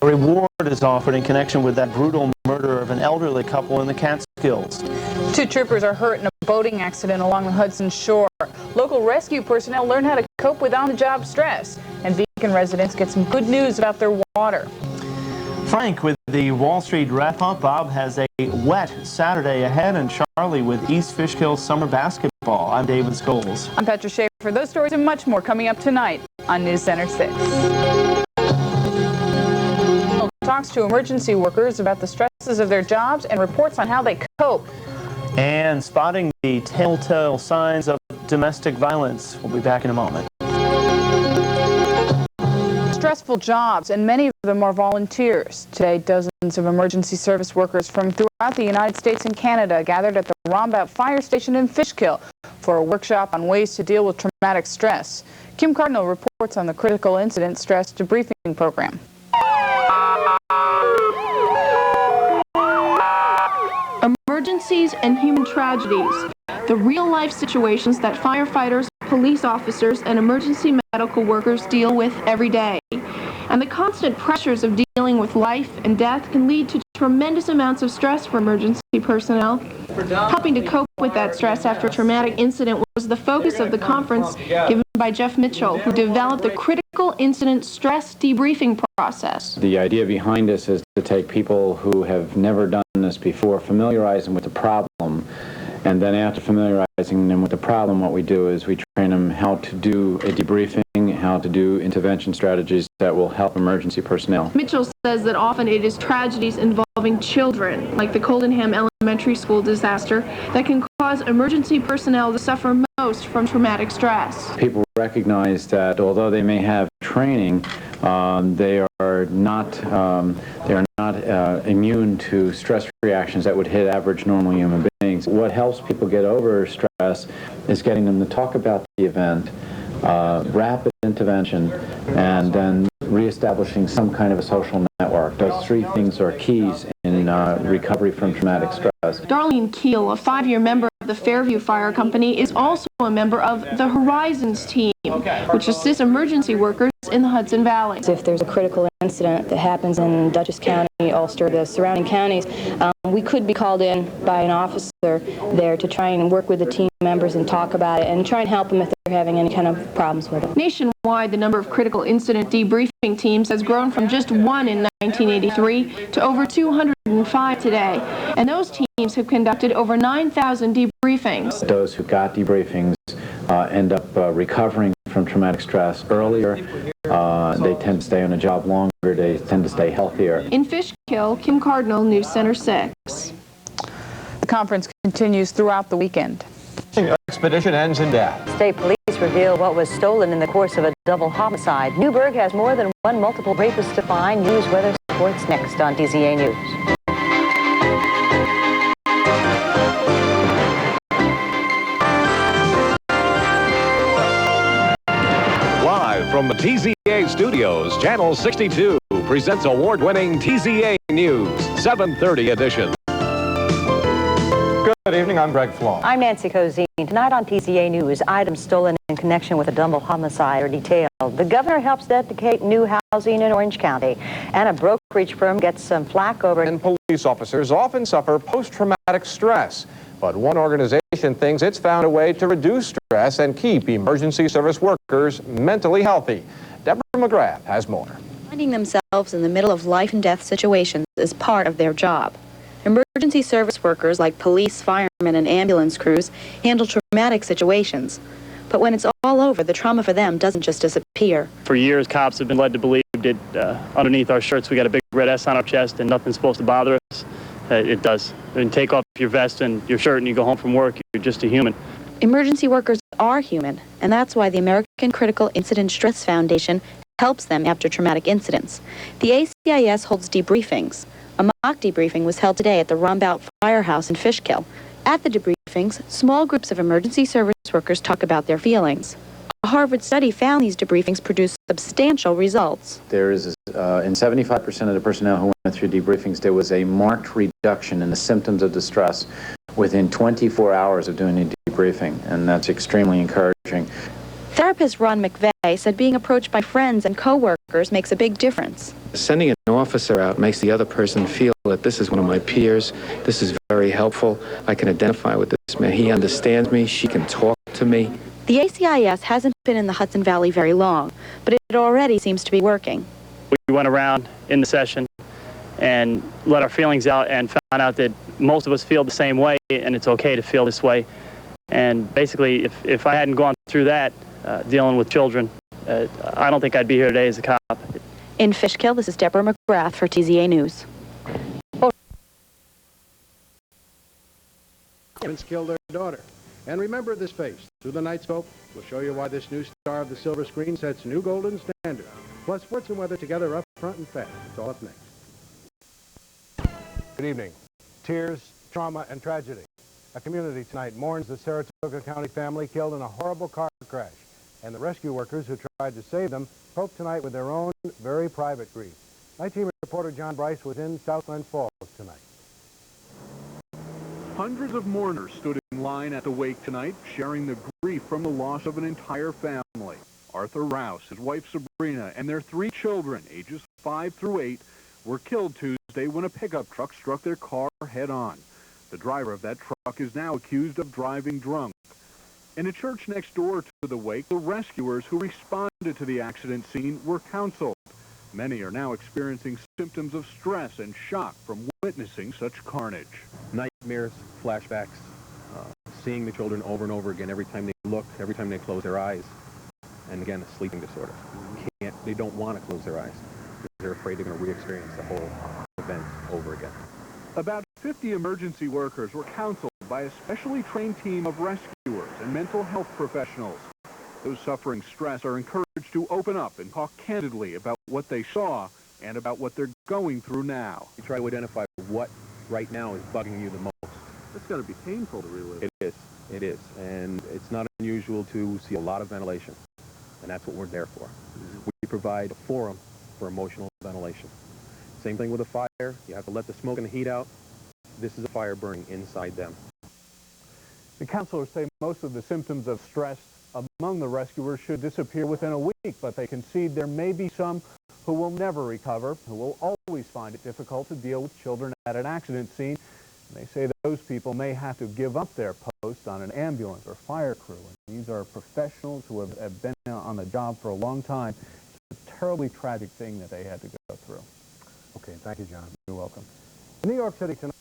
A reward is offered in connection with that brutal murder of an elderly couple in the Catskills. 2 troopers are hurt in a boating accident along the Hudson shore. Local rescue personnel learn how to cope with on-the-job stress, and Beacon residents get some good news about their water. Frank with the Wall Street wrap-up. Bob has a wet Saturday ahead, and Charlie with East Fishkill summer basketball. I'm David Scholes. I'm Petra Schaefer. Those stories and much more coming up tonight on NewCenter 6. Talks to emergency workers about the stresses of their jobs and reports on how they cope. And spotting the telltale signs of domestic violence. We'll be back in a moment. Stressful jobs, and many of them are volunteers. Today, dozens of emergency service workers from throughout the United States and Canada gathered at the Rombout Fire Station in Fishkill for a workshop on ways to deal with traumatic stress. Kim Cardinal reports on the Critical Incident Stress Debriefing Program. Emergencies and human tragedies, the real-life situations that firefighters, police officers, and emergency medical workers deal with every day. And the constant pressures of dealing with life and death can lead to tremendous amounts of stress for emergency personnel. Helping to cope with that stress after a traumatic incident was the focus of the conference given by Jeff Mitchell, who developed the Critical Incident Stress Debriefing process. The idea behind this is to take people who have never done this before, familiarize them with the problem, and then after familiarizing them with the problem, what we do is we train them how to do a debriefing, how to do intervention strategies that will help emergency personnel. Mitchell says that often it is tragedies involving children, like the Coldenham Elementary School disaster, that can cause emergency personnel to suffer most from traumatic stress. People recognize that although they may have training, they are not immune to stress reactions that would hit average normal human beings. What helps people get over stress is getting them to talk about the event, rapid intervention, and then reestablishing some kind of a social network. Those 3 things are keys in recovery from traumatic stress. Darlene Keel, a 5-year member of the Fairview Fire Company, is also a member of the Horizons team, which assists emergency workers in the Hudson Valley. If there's a critical incident that happens in Dutchess County, Ulster, the surrounding counties, we could be called in by an officer there to try and work with the team members and talk about it and try and help them if they're having any kind of problems with it. Nationwide, the number of critical incident debriefing teams has grown from just 1 in 1983 to over 205 today, and those teams have conducted over 9,000 debriefings. Those who got debriefings end up recovering from traumatic stress earlier. They tend to stay on a job longer. They tend to stay healthier. In Fishkill, Kim Cardinal, NewCenter 6. The conference continues throughout the weekend. Expedition ends in death. State police reveal what was stolen in the course of a double homicide. Newburgh has more than one multiple rapist to find. News, weather, sports next on TZA News. From the TZA studios, Channel 62 presents award-winning TZA News, 7:30 edition. Good evening, I'm Greg Floyd. I'm Nancy Cozean. Tonight on TZA News, items stolen in connection with a double homicide are detailed. The governor helps dedicate new housing in Orange County, and a brokerage firm gets some flack over... And police officers often suffer post-traumatic stress. But one organization thinks it's found a way to reduce stress and keep emergency service workers mentally healthy. Deborah McGrath has more. Finding themselves in the middle of life and death situations is part of their job. Emergency service workers like police, firemen, and ambulance crews handle traumatic situations. But when it's all over, the trauma for them doesn't just disappear. For years, cops have been led to believe that underneath our shirts we got a big red S on our chest and nothing's supposed to bother us. It does. And take off your vest and your shirt and you go home from work, you're just a human. Emergency workers are human, and that's why the American Critical Incident Stress Foundation helps them after traumatic incidents. The ACIS holds debriefings. A mock debriefing was held today at the Rombout Firehouse in Fishkill. At the debriefings, small groups of emergency service workers talk about their feelings. A Harvard study found these debriefings produce substantial results. There is, in 75% of the personnel who went through debriefings, there was a marked reduction in the symptoms of distress within 24 hours of doing a debriefing, and that's extremely encouraging. Therapist Ron McVeigh said being approached by friends and co-workers workers makes a big difference. Sending an officer out makes the other person feel that this is one of my peers. This is very helpful. I can identify with this man. He understands me. She can talk to me. The ACIS hasn't been in the Hudson Valley very long, but it already seems to be working. We went around in the session and let our feelings out and found out that most of us feel the same way, and it's okay to feel this way. And basically, if I hadn't gone through that, dealing with children, I don't think I'd be here today as a cop. In Fishkill, this is Deborah McGrath for TZA News. Parents killed their daughter. And remember this face. Through the night scope, we'll show you why this new star of the silver screen sets new golden standard. Plus sports and weather together up front and fast. It's all up next. Good evening. Tears, trauma, and tragedy. A community tonight mourns the Saratoga County family killed in a horrible car crash. And the rescue workers who tried to save them cope tonight with their own very private grief. My team reporter John Bryce was in South Glens Falls tonight. Hundreds of mourners stood in line at the wake tonight, sharing the grief from the loss of an entire family. Arthur Rouse, his wife Sabrina, and their 3 children, ages 5 through 8, were killed Tuesday when a pickup truck struck their car head-on. The driver of that truck is now accused of driving drunk. In a church next door to the wake, the rescuers who responded to the accident scene were counseled. Many are now experiencing symptoms of stress and shock from witnessing such carnage. Nightmares, flashbacks, seeing the children over and over again every time they look, every time they close their eyes. And again, a sleeping disorder. They don't want to close their eyes. They're afraid they're going to re-experience the whole event over again. About 50 emergency workers were counseled by a specially trained team of rescuers and mental health professionals. Those suffering stress are encouraged to open up and talk candidly about what they saw and about what they're going through now. You try to identify what right now is bugging you the most. It's got to be painful to relive. It is. And it's not unusual to see a lot of ventilation. And that's what we're there for. We provide a forum for emotional ventilation. Same thing with a fire. You have to let the smoke and the heat out. This is a fire burning inside them. The counselors say most of the symptoms of stress among the rescuers should disappear within a week, but they concede there may be some who will never recover, who will always find it difficult to deal with children at an accident scene. And they say that those people may have to give up their post on an ambulance or fire crew. And these are professionals who have been on the job for a long time. It's a terribly tragic thing that they had to go through. Okay, thank you, John. You're welcome. In New York City tonight,